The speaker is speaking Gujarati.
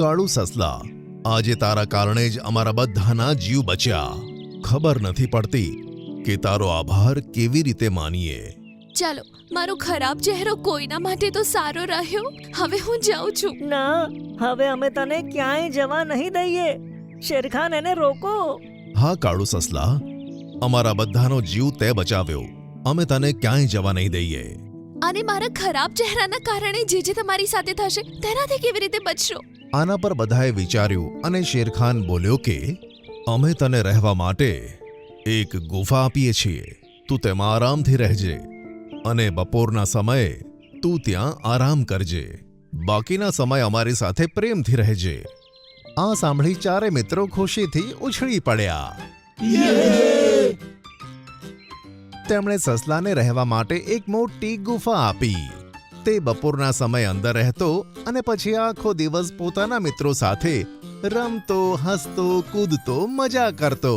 કાળુ સસલા, આજે તારા કારણે જ અમારા બધાના જીવ બચ્યા. ખબર નથી પડતી કે તારો આભાર કેવી રીતે માનીએ. ચાલો, મારો ખરાબ ચહેરો કોઈના માટે તો સારો રહ્યો. હવે હું જાઉં છું. ના, હવે અમે તને ક્યાંય જવા નહીં દઈએ. શેરખાન, એને રોકો. હા કાળુ સસલા, અમારા બધાનો જીવ તે બચાવ્યો. અમે તને ક્યાંય જવા નહીં દઈએ. અને મારા ખરાબ ચહેરાના કારણે જે તમારી સાથે થશે તેનાથી કેવી રીતે બચશો? આના પર બધાએ વિચાર્યું અને શેરખાન બોલ્યો કે અમે તને રહેવા માટે એક ગુફા આપીએ છીએ. તું તેમાં આરામથી રહેજે અને બપોરના સમયે તું ત્યાં આરામ કરજે. બાકીના સમય અમારી સાથે પ્રેમથી રહેજે. આ સાંભળી ચારે મિત્રો ખુશીથી ઉછળી પડ્યા. તેમણે સસલાને રહેવા માટે એક મોટી ગુફા આપી. તે બપોરના સમય અંદર રહેતો અને પછી આખો દિવસ પોતાના મિત્રો સાથે રમતો, હસતો, કૂદતો, મજા કરતો.